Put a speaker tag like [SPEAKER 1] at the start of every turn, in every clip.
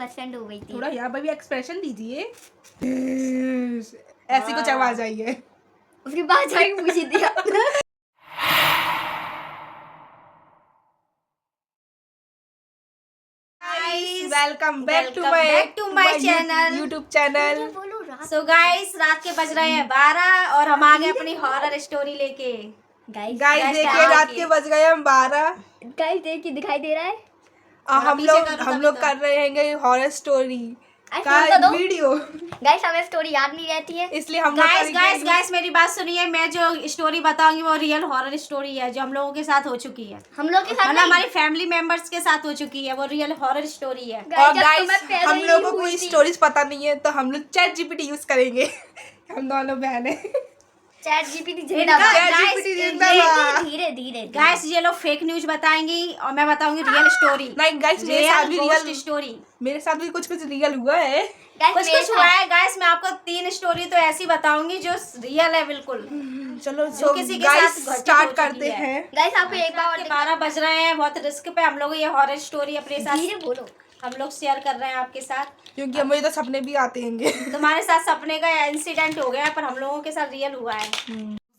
[SPEAKER 1] 1% हो गई थी।
[SPEAKER 2] थोड़ा यहाँ पर भी एक्सप्रेशन दीजिए। ऐसी कुछ आवाज आई है।
[SPEAKER 1] उसके बाद जाके पूछी थी
[SPEAKER 2] welcome back to my
[SPEAKER 3] channel
[SPEAKER 2] YouTube channel.
[SPEAKER 1] बोलो रात
[SPEAKER 3] सो गाइस, रात के बज रहे हैं 12 और हम आ गए अपनी हॉरर स्टोरी लेके।
[SPEAKER 1] गाइस
[SPEAKER 2] गाइस देखिए रात के बज गए हम 12।
[SPEAKER 1] गाइस देखिए दिखाई दे रहा है।
[SPEAKER 2] हम
[SPEAKER 3] पीछे
[SPEAKER 2] लोग
[SPEAKER 3] करो
[SPEAKER 2] हम
[SPEAKER 3] तभी
[SPEAKER 2] लोग
[SPEAKER 3] तो।
[SPEAKER 2] कर रहे हैं हॉरर स्टोरी
[SPEAKER 1] गाइस
[SPEAKER 2] का
[SPEAKER 1] फोन तो दो।
[SPEAKER 2] वीडियो,
[SPEAKER 1] गाइस हमें स्टोरी याद नहीं रहती है।
[SPEAKER 2] इसलिए हम लोग
[SPEAKER 3] गाइस
[SPEAKER 2] करेंगे
[SPEAKER 3] गाइस गाइस मेरी बात सुनिए। मैं जो स्टोरी बताऊंगी वो रियल हॉरर स्टोरी है जो हम लोगों के साथ हो चुकी है।
[SPEAKER 1] हम लोग के साथ
[SPEAKER 3] मतलब
[SPEAKER 1] नहीं।
[SPEAKER 3] हमारी फैमिली मेंबर्स के साथ हो चुकी है। वो रियल हॉरर स्टोरी है।
[SPEAKER 2] और
[SPEAKER 1] जब तो
[SPEAKER 2] गाइस
[SPEAKER 1] मैं पैदा
[SPEAKER 2] हम
[SPEAKER 1] ही
[SPEAKER 2] लोगों
[SPEAKER 1] नहीं
[SPEAKER 2] को
[SPEAKER 1] हुई
[SPEAKER 2] कोई
[SPEAKER 1] थी।
[SPEAKER 2] स्टोरीज पता नहीं है तो हम लोग चैट जीपीटी यूज करेंगे। हम दोनों बहन है।
[SPEAKER 1] चैट जीपीटी
[SPEAKER 3] इनका-
[SPEAKER 1] जिंदाबाद।
[SPEAKER 2] चैट
[SPEAKER 3] guys,
[SPEAKER 2] जीपीटी
[SPEAKER 3] ये-
[SPEAKER 2] जिंदाबाद।
[SPEAKER 1] धीरे धीरे
[SPEAKER 3] गाइस ये लोग फेक न्यूज बताएंगी और मैं बताऊंगी रियल स्टोरी।
[SPEAKER 2] नहीं गाइस मेरे साथ भी रियल
[SPEAKER 3] स्टोरी।
[SPEAKER 2] मेरे साथ भी कुछ रियल हुआ है।
[SPEAKER 3] कुछ कुछ हुआ है गाइस। मैं आपको 3 स्टोरी तो ऐसी बताऊंगी जो रियल है बिल्कुल।
[SPEAKER 2] चलो
[SPEAKER 3] जो किसी के
[SPEAKER 2] गाइस
[SPEAKER 3] साथ घटित
[SPEAKER 2] स्टार्ट
[SPEAKER 3] हो चुकी
[SPEAKER 2] करते
[SPEAKER 3] है।
[SPEAKER 2] हैं।
[SPEAKER 1] गाइस आपको एक बार और
[SPEAKER 3] 12 बज रहे हैं। बहुत रिस्क पे हम लोग ये हॉरर स्टोरी अपने
[SPEAKER 1] धीरे
[SPEAKER 3] साथ
[SPEAKER 1] बोलो।
[SPEAKER 3] हम लोग शेयर कर रहे हैं आपके साथ।
[SPEAKER 2] क्योंकि मुझे तो सपने भी आते हैं।
[SPEAKER 3] तुम्हारे साथ सपने का इंसिडेंट हो गया पर हम लोगों के साथ रियल हुआ है।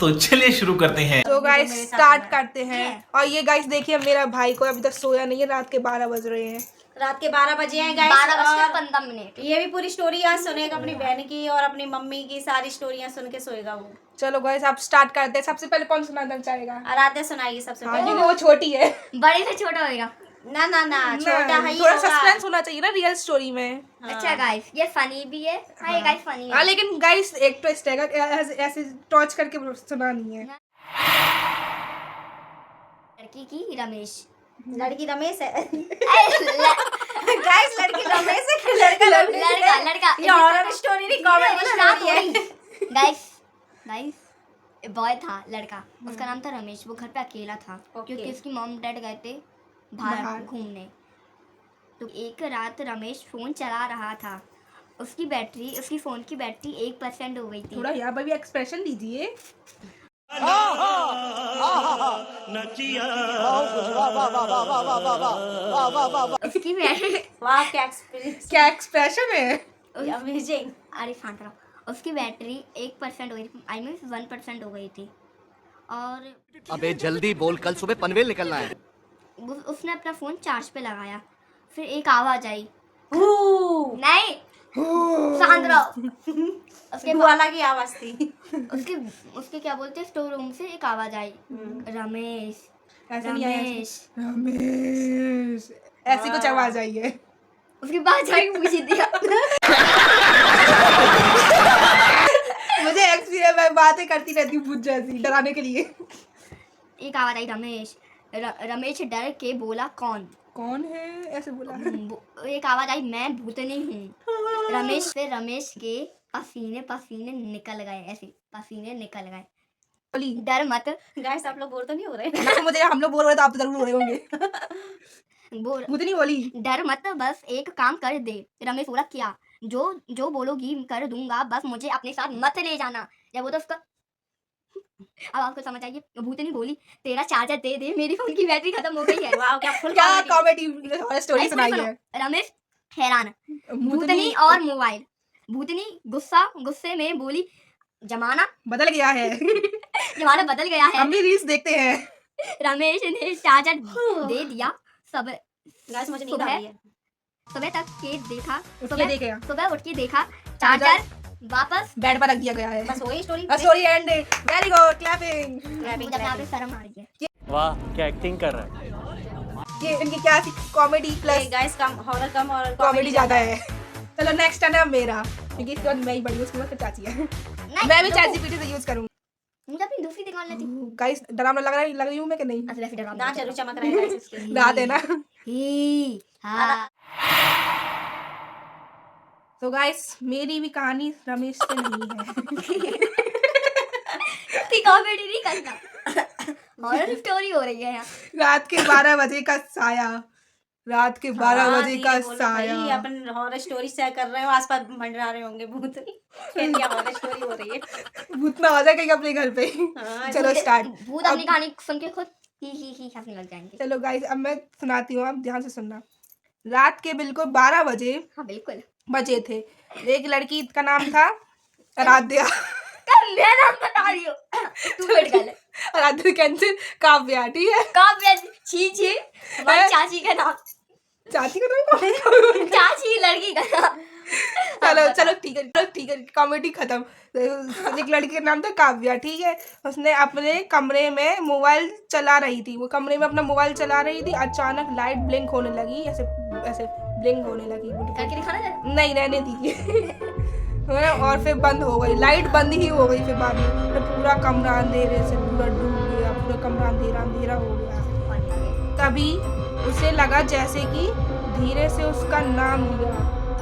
[SPEAKER 4] तो चलिए शुरू करते हैं।
[SPEAKER 2] तो गाइस
[SPEAKER 3] मेरे साथ
[SPEAKER 2] स्टार्ट
[SPEAKER 3] हुआ है।
[SPEAKER 2] करते हैं। और ये गाइस देखिए मेरा भाई को अभी तक सोया नहीं है, रात के 12 बज रहे हैं।
[SPEAKER 3] रात के 12 बजे हैं गाइस।
[SPEAKER 1] 12:15।
[SPEAKER 3] ये भी पूरी स्टोरी आज सुनेगा अपनी बहन की और अपनी मम्मी की सारी स्टोरियां सुन के सोएगा वो।
[SPEAKER 2] चलो गाइस आप स्टार्ट करते हैं। सबसे पहले कौन सुनाना चाहेगा?
[SPEAKER 3] आराध्या सुनाएगी सबसे
[SPEAKER 2] हाँ
[SPEAKER 3] पहले।
[SPEAKER 2] क्योंकि वो छोटी है।
[SPEAKER 1] बड़े से छोटा होएगा।
[SPEAKER 3] ना ना ना छोटा है ही
[SPEAKER 2] थोड़ा
[SPEAKER 3] होगा।
[SPEAKER 2] सस्पेंस होना चाहिए ना रियल स्टोरी में।
[SPEAKER 1] अच्छा गाइस ये फनी भी है। हाँ ये गाइस फनी
[SPEAKER 2] हाँ
[SPEAKER 1] है।
[SPEAKER 2] लेकिन गाइस एक ट्विस्ट है, ऐसे टॉर्च करके सुनानी है।
[SPEAKER 1] लड़की की रमेश।
[SPEAKER 3] लड़की रमेश है।
[SPEAKER 1] लड़का
[SPEAKER 3] गाइस लड़की रमेश है। लड़का रमेश है।
[SPEAKER 1] लड़का
[SPEAKER 3] ये हॉरर स्टोरी नहीं कॉमेडी स्टोरी है।
[SPEAKER 1] गाइस गाइस बॉय था लड़का। उसका नाम था रमेश। वो घर पे अकेला था क्योंकि उसकी मॉम डैड गए थे बाहर
[SPEAKER 2] बाहर।
[SPEAKER 1] घूमने। तो एक रात रमेश फोन चला रहा था। उसकी फोन की बैटरी 1% हो गई थी।
[SPEAKER 2] थोड़ा यहाँ पर भी एक्सप्रेशन दीजिए।
[SPEAKER 1] उसकी बैटरी
[SPEAKER 3] वाह क्या एक्सपीरियंस।
[SPEAKER 2] क्या एक्सप्रेशन है।
[SPEAKER 3] अमेजिंग।
[SPEAKER 1] अरे शांत रहो। उसकी बैटरी 1% हो गई थी। आई मीन 1% हो गई थी। और
[SPEAKER 5] अबे जल्दी बोल, कल सुबह पनवेल निकलना है।
[SPEAKER 1] उसने अपना फोन चार्ज पे लगाया। फिर एक आवाज आई। नहीं शांत रहो। उसके
[SPEAKER 3] बुआला की आवाज थी।
[SPEAKER 1] उसके उसके क्या बोलते हैं स्टोर रूम से एक आवाज आई। रमेश
[SPEAKER 2] ऐसे नहीं आया।
[SPEAKER 1] रमेश।
[SPEAKER 2] रमेश ऐसी कुछ आवाज आई है।
[SPEAKER 1] उसके बाद जाके पूछी थी
[SPEAKER 2] मुझे एक्सपीरियंस, मैं बातें करती रहती हूँ भूत जैसी डराने के लिए।
[SPEAKER 1] एक आवाज आई रमेश। रमेश डर के बोला कौन।
[SPEAKER 2] कौन है ऐसे बोला।
[SPEAKER 1] एक आवाज आई मैं भूतनी हूँ। रमेश के पसीने पसीने निकल गए। ऐसे पसीने निकल गए।
[SPEAKER 2] बोली
[SPEAKER 1] डर मत।
[SPEAKER 3] गाइस आप लोग बोर तो नहीं हो रहे?
[SPEAKER 2] ना मुझे हम लोग बोल रहे तो आप तो जरूर हो रहे होंगे। भूतनी बोली
[SPEAKER 1] डर मत बस एक काम कर दे। रमेश बोला क्या? जो बोलोगी कर दूंगा, बस मुझे अपने साथ मत ले जाना। जब वो तो उसका अब आपको समझ आइए। भूतनी बोली तेरा चार्जर दे दे, मेरी फोन की बैटरी खत्म हो गई है।
[SPEAKER 3] वाह क्या फुल
[SPEAKER 2] क्या
[SPEAKER 3] कॉमेडी।
[SPEAKER 2] कॉमेडी स्टोरी सुनाई है।
[SPEAKER 1] रमेश हैरान। भूतनी और मोबाइल। भूतनी गुस्से में बोली जमाना
[SPEAKER 2] बदल गया है।
[SPEAKER 1] जमाना बदल गया है।
[SPEAKER 2] हम भी रील्स देखते हैं।
[SPEAKER 1] रमेश ने चार्जर दे दिया। सब
[SPEAKER 3] गाइस मुझे नींद आ रही है।
[SPEAKER 1] सुबह तक के देखा।
[SPEAKER 2] ये देख गया।
[SPEAKER 1] सुबह उठ के देखा चार्जर वापस
[SPEAKER 2] बेड पर रख दिया गया है।
[SPEAKER 3] बस वही story.
[SPEAKER 2] Story and. Very good clapping.
[SPEAKER 1] मुझे अपने आप पे शर्म आ रही है।
[SPEAKER 6] वाह क्या एक्टिंग कर रहा है।
[SPEAKER 2] ये इनकी क्या कॉमेडी प्लस
[SPEAKER 3] गाइस कम हॉरर कम और
[SPEAKER 2] कॉमेडी ज्यादा है। चलो नेक्स्ट है ना मेरा, क्योंकि इसके बाद मैं ही बड़ी हूँ, उसके बाद फिर चाची है। मैं भी चैट जीपीटी से यूज करूंगी।
[SPEAKER 1] मुझे अपनी दूसरी दुकान लेती।
[SPEAKER 2] गाइस डरावना लग रही हूँ मैं कि नहीं?
[SPEAKER 1] असली फिर
[SPEAKER 3] दांत जरूर चमक रहे हैं गाइस इसके।
[SPEAKER 2] रात है ना।
[SPEAKER 1] हाँ
[SPEAKER 2] तो गाइस मेरी भी कहानी रमेश से नहीं है।
[SPEAKER 1] कॉमेडी नहीं करना। हॉरर स्टोरी हो रही है यहाँ।
[SPEAKER 2] रात के 12 बजे का साया। रात के 12 बजे का साया।
[SPEAKER 3] अपन हॉरर स्टोरी शेयर कर रहे हो, आसपास मंडरा रहे होंगे भूत। फिर क्या हॉरर स्टोरी हो रही है?
[SPEAKER 2] भूत ना आ जाए कहीं अपने घर पे।
[SPEAKER 3] हाँ,
[SPEAKER 2] चलो स्टार्ट।
[SPEAKER 1] भूत अपनी कहानी सुन के खुद ही हंसने लग जाएंगे।
[SPEAKER 2] चलो गाइस अब मैं सुनाती हूँ, आप ध्यान से सुनना। रात के बिल्कुल 12 बजे
[SPEAKER 1] हाँ बिल्कुल।
[SPEAKER 2] बजे थे। एक लड़की का नाम था आराध्या।
[SPEAKER 1] मैं नाम बता रही हूँ। Stupid girl.
[SPEAKER 2] Aaradhya cancel, Kavya, ठीक है।
[SPEAKER 1] काव्या, छी छी, हमारी चाची का नाम।
[SPEAKER 2] चाची का नाम कौन?
[SPEAKER 1] चाची लड़की का नाम।
[SPEAKER 2] चलो ठीक है, कॉमेडी खत्म। एक लड़की का नाम था काव्या, ठीक है। उसने अपने कमरे में मोबाइल चला रही थी, वो कमरे में अपना मोबाइल चला रही थी, अचानक लाइट ब्लिंक होने लगी, ऐसे ऐसे ब्लिंक होने लगी।
[SPEAKER 1] करके दिखाना जरा।
[SPEAKER 2] नहीं, रहने दीजिए। और फिर बंद हो गई, लाइट बंद ही हो गई। फिर बाद में फिर पूरा कमरा अंधेरे से पूरा डूब गया, पूरा कमरा अंधेरा हो गया। तभी उसे लगा जैसे कि धीरे से उसका नाम लिया,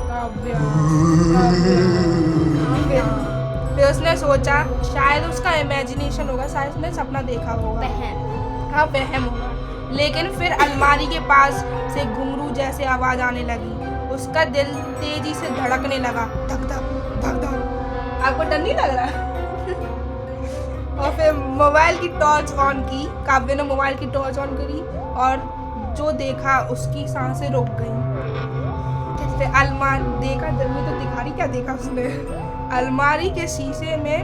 [SPEAKER 2] काव्या, काव्या। फिर उसने सोचा शायद उसका इमेजिनेशन होगा, शायद उसने सपना देखा होगा।
[SPEAKER 1] बहन।
[SPEAKER 2] हाँ, वहम होगा। लेकिन फिर अलमारी के पास से घुंघरू जैसे आवाज आने लगी। उसका दिल तेजी से धड़कने लगा, धक धक धक धक। आपको डर नहीं लग रहा? और फिर मोबाइल की टॉर्च ऑन की, काव्य ने मोबाइल की टॉर्च ऑन करी और जो देखा उसकी सांसें रुक गईं। फिर अलमारी देखा, जरूर तो दिखा रही, क्या देखा उसने? अलमारी के शीशे में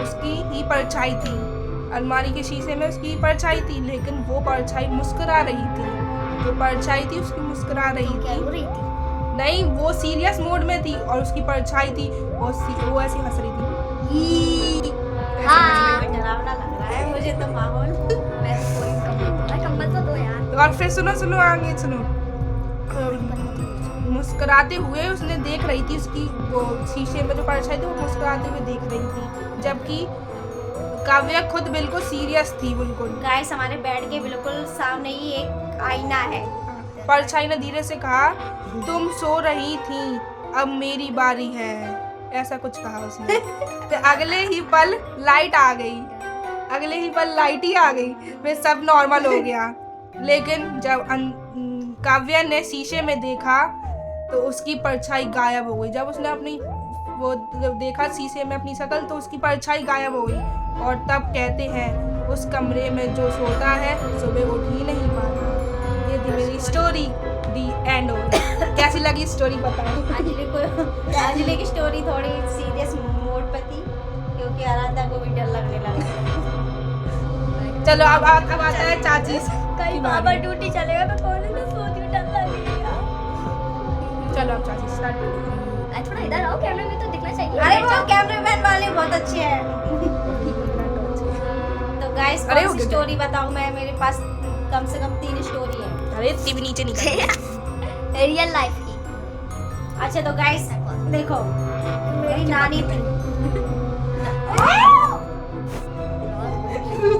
[SPEAKER 2] उसकी ही परछाई थी। अलमारी के शीशे में उसकी परछाई थी, लेकिन वो परछाई मुस्कुरा रही थी। जो परछाई थी उसकी मुस्कुरा रही
[SPEAKER 1] क्या हो
[SPEAKER 2] थी।
[SPEAKER 1] रही थी?
[SPEAKER 2] नहीं, वो सीरियस मोड में थी और उसकी परछाई थी वो ऐसी हंस रही थी।
[SPEAKER 1] हाँ।
[SPEAKER 3] डरावना लग रहा है मुझे तो माहौल।
[SPEAKER 1] मैं कोई कंबल तो दो यार।
[SPEAKER 2] और फिर सुनो आगे सुनो। मुस्कुराते हुए उसने देख रही थी, उसकी वो शीशे में जो परछाई थी वो मुस्कुराते हुए देख रही थी, जबकि काव्या खुद बिल्कुल सीरियस थी। बिल्कुल
[SPEAKER 3] गाइस, हमारे बेड के बिल्कुल सामने ही एक आईना है।
[SPEAKER 2] परछाई ने धीरे से कहा, तुम सो रही थी, अब मेरी बारी है, ऐसा कुछ कहा उसने। तो अगले ही पल लाइट आ गई, ही आ गई। फिर सब नॉर्मल हो गया। लेकिन जब काव्या ने शीशे में देखा तो उसकी परछाई गायब हो गई। जब उसने अपनी वो जब देखा शीशे में अपनी शक्ल, तो उसकी परछाई गायब हो गई। और तब कहते हैं, उस कमरे में जो सोता है सुबह उठ ही नहीं पाता। ये थी मेरी स्टोरी, दी एंड हो गई। कैसी लगी स्टोरी बताओ?
[SPEAKER 3] अंजलि की स्टोरी थोड़ी सीरियस मोड पे थी, क्योंकि आराध्या को भी डर लगने लगा।
[SPEAKER 2] चलो अब आता है चाची
[SPEAKER 1] कहीं बाबा ड्यूटी चलेगा तो कौन है, सोच के डर लगेगा।
[SPEAKER 2] चलो अब चाची स्टार्ट करो।
[SPEAKER 1] थोड़ा इधर आओ, कैमरे में तो दिखना चाहिए।
[SPEAKER 3] अरे वो कैमरामैन वाले बहुत अच्छे हैं। तो गाइस,
[SPEAKER 2] अरे
[SPEAKER 3] कौन सी स्टोरी बताऊं मैं? मेरे पास कम से कम 3 स्टोरी है।
[SPEAKER 2] अरे इतनी भी नीचे नहीं।
[SPEAKER 1] रियल लाइफ की।
[SPEAKER 3] अच्छा तो गाइस देखो, मेरी नानी थी।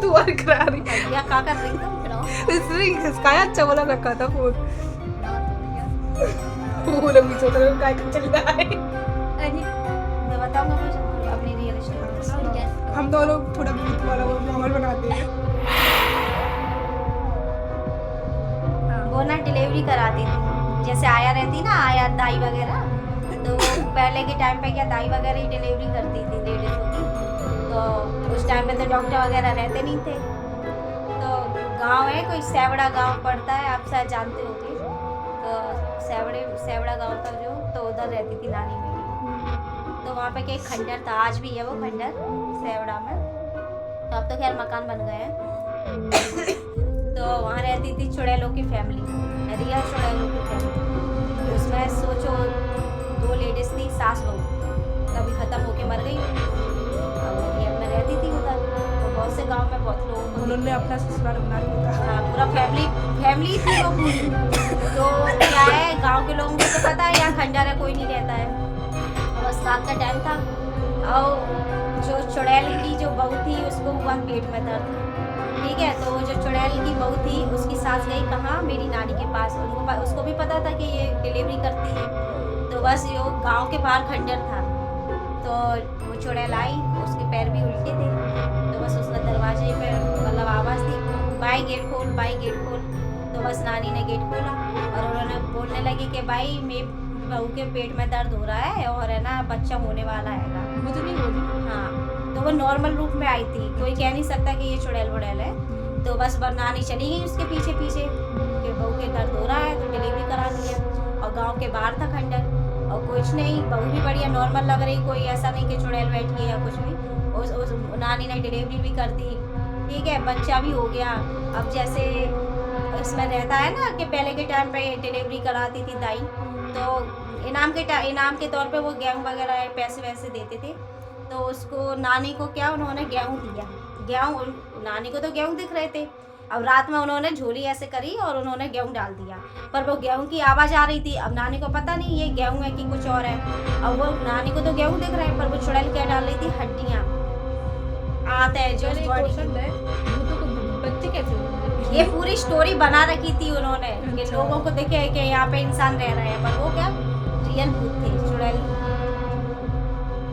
[SPEAKER 2] तू और करा रही
[SPEAKER 3] या क्या कर रही तुम?
[SPEAKER 2] इसने खिसकाया, अच्छा वाला रखा था फोन। पूरे पीछे तो काय चल रहा है।
[SPEAKER 3] मैं बताऊंगा कुछ अपनी रियल स्टोरी।
[SPEAKER 2] हम दोनों थोड़ा भूत वाला वो माहौल बनाते हैं।
[SPEAKER 3] वो ना डिलीवरी कराती थी, जैसे आया रहती ना, आया दाई वगैरह। तो पहले के टाइम पे क्या दाई वगैरह ही डिलीवरी करती थी लेडीज़ों की। तो उस टाइम पे तो डॉक्टर वगैरह रहते नहीं थे। तो गांव है, कोई सेवड़ा गांव पड़ता है, आप शायद जानते होंगे। तो सेवड़ा गांव का जो, तो उधर रहती थी नानी मेरी। तो वहाँ पे एक खंडर था, आज भी है वो खंडर सेवड़ा में। तो अब तो खैर मकान बन गए हैं। तो वहाँ रहती थी चुड़ैलों की फैमिली, रियल चुड़ैलों की फैमिली। उसमें सोचो 2 लेडीज थी, सास बहू, कभी ख़त्म होके मर गई। अब वो रियल में रहती थी उधर। तो बहुत से गांव में बहुत लोगों को
[SPEAKER 2] उन्होंने अपना ससुराल बना लिया था।
[SPEAKER 3] हाँ, पूरा फैमिली थी वो पूरी। तो क्या है, गांव के लोगों को तो पता है यहाँ खंडर है, कोई नहीं रहता है। और बस रात का टाइम था, और जो चुड़ैल की जो बहू थी उसको हुआ पेट में दर्द, ठीक है। तो जो चुड़ैल की बहू थी उसकी सास गई कहाँ, मेरी नानी के पास। उसको भी पता था कि ये डिलीवरी करती है। तो बस ये गाँव के बाहर खंडर था। तो वो चुड़ैल आई, उसके पैर भी उल्टे थे। तो बस उसने दरवाजे पे मतलब आवाज़ दी, भाई गेट खोल, भाई गेट खोल। तो बस नानी ने गेट खोला और उन्होंने बोलने लगी कि भाई मेरी बहू के पेट में दर्द हो रहा है और है ना बच्चा होने वाला है।
[SPEAKER 2] मुझे नहीं बोली।
[SPEAKER 3] हाँ, तो वो नॉर्मल रूप में आई थी, कोई कह नहीं सकता कि ये चुड़ैल वुड़ैल है। तो बस नानी चली गई उसके पीछे कि बहू के दर्द हो रहा है तो डिलीवरी करा दिया। और गांव के बाहर था खंडर। और कुछ नहीं, बहू भी बढ़िया नॉर्मल लग रही, कोई ऐसा नहीं कि चुड़ैल बैठी है या कुछ भी। उस नानी ने डिलीवरी भी कर दी, ठीक है, बच्चा भी हो गया। अब जैसे इसमें रहता है ना कि पहले के टाइम पे डिलीवरी कराती थी दाई, तो इनाम के तौर पे वो गेहूँ वगैरह पैसे वैसे देते थे। तो उसको नानी को क्या उन्होंने गेहूँ दिया। गेहूँ नानी को तो गेहूँ दिख रहे थे। अब रात में उन्होंने झोली ऐसे करी और उन्होंने गेहूँ डाल दिया, पर वो गेहूँ की आवाज़ आ रही थी। अब नानी को पता नहीं ये गेहूँ है कि कुछ और है। अब वो नानी को तो गेहूँ दिख रहे हैं, पर वो चुड़ैल क्या डाल रही थी, हड्डियाँ आते हैं जो
[SPEAKER 2] मैंने एक
[SPEAKER 3] body
[SPEAKER 2] क्वेश्चन है, भूतों को बच्चे कैसे हुए?
[SPEAKER 3] ये पूरी स्टोरी बना रखी थी उन्होंने कि लोगों को दिखे कि यहाँ पे इंसान रह रहे हैं, पर वो क्या रियल भूत थे, चुड़ैल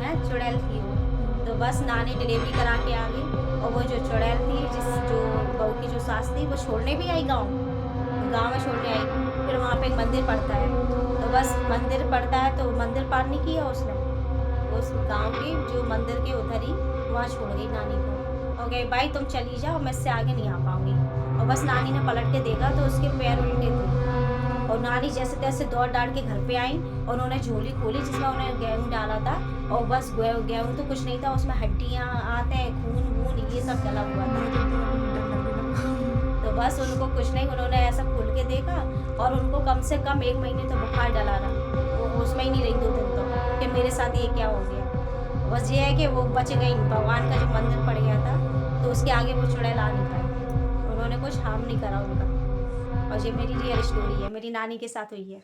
[SPEAKER 3] है, चुड़ैल थी वो। तो बस नानी डिलीवरी करा के आ गई, और वो जो चुड़ैल थी, जो बहू की जो सास थी, वो छोड़ने भी आई गाँव में छोड़ने आई। फिर वहाँ पे एक मंदिर पड़ता है, तो बस मंदिर पड़ता है तो मंदिर पार नहीं किया उसने, उस गांव के जो मंदिर के उधर ही वहाँ छोड़ गई नानी को। और गई भाई तुम चली जाओ, मैं इससे आगे नहीं आ पाऊंगी। और बस नानी ने पलट के देखा तो उसके पैर उल्टे थे, और नानी जैसे तैसे दौड़ डाल के घर पे आई, और उन्होंने झोली खोली जिसमें उन्हें गेहूँ डाला था, और बस गेहूँ तो कुछ नहीं था, उसमें हड्डियाँ आते हैं, खून वून ये सब डला हुआ था। तो बस उनको कुछ नहीं, उन्होंने ऐसा खोल के देखा, और उनको कम से कम 1 महीने तो बुखार डला रहा, वो उसमें ही नहीं रही 2 दिन तो, कि मेरे साथ ये क्या हो गया। बस ये है कि वो बच गई, भगवान का जो मंदिर पड़ गया था, तो उसके आगे वो चुड़ैल आ नहीं पाई, उन्होंने कुछ हार्म नहीं करा उनका। और ये मेरी रियल स्टोरी है, मेरी नानी के साथ हुई है।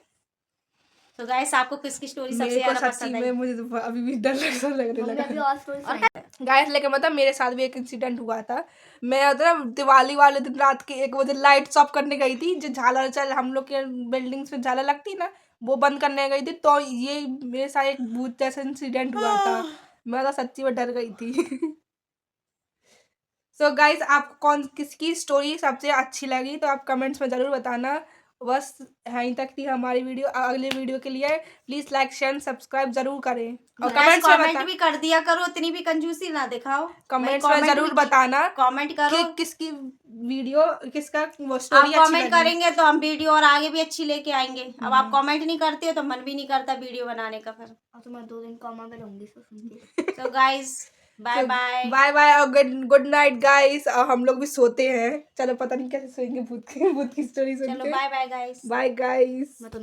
[SPEAKER 3] तो गाइस आपको किसकी स्टोरी सबसे
[SPEAKER 2] मेरे को
[SPEAKER 3] ज़्यादा
[SPEAKER 2] सच्ची
[SPEAKER 3] पसंद
[SPEAKER 2] में
[SPEAKER 3] आई?
[SPEAKER 2] मुझे तो अभी भी डर लगने
[SPEAKER 1] मम्मी
[SPEAKER 2] लगा।
[SPEAKER 1] अभी और स्टोरी सुनाई।
[SPEAKER 2] गाइस लेकिन मतलब मेरे साथ भी एक इंसिडेंट हुआ था। मैं उधर दिवाली वाले दिन रात के 1 बजे लाइट्स ऑफ करने गई थी, जो झालर चल हम लोग के बिल्डिंग्स में झालर लगती ना, वो बंद करने गई थी, तो ये मेरे साथ एक भूत जैसा इंसिडेंट हुआ था। मैं तो सच्ची में डर गई थी। सो गाइस आपको किसकी स्टोरी सबसे अच्छी लगी तो आप कमेंट्स में ज़रूर बताना। बस यहीं तक थी हमारी वीडियो। अगले वीडियो के लिए प्लीज़ लाइक शेयर सब्सक्राइब ज़रूर करें, और कमेंट्स में
[SPEAKER 3] कमेंट भी कर दिया करो, इतनी भी कंजूसी ना दिखाओ।
[SPEAKER 2] कमेंट्स में ज़रूर बताना
[SPEAKER 3] कमेंट करो,
[SPEAKER 2] कि किसकी वीडियो किसका वो
[SPEAKER 3] आप
[SPEAKER 2] स्टोरी अच्छी
[SPEAKER 3] कमेंट
[SPEAKER 2] लगी।
[SPEAKER 3] करेंगे तो हम वीडियो और आगे भी अच्छी लेके आएंगे। अब आप कमेंट नहीं करते हो तो मन भी नहीं करता वीडियो बनाने का फिर।
[SPEAKER 1] अब तो मैं 2 दिन कॉमा में रहूंगी इसको सुन के।
[SPEAKER 3] तो guys bye bye.
[SPEAKER 2] Bye bye और गुड नाइट गाइस। हम लोग भी सोते हैं। चलो पता नहीं कैसे सोएंगे भूत की स्टोरी सुन
[SPEAKER 3] चलो
[SPEAKER 2] के।
[SPEAKER 3] Bye bye guys.
[SPEAKER 2] Bye guys.
[SPEAKER 1] मैं तो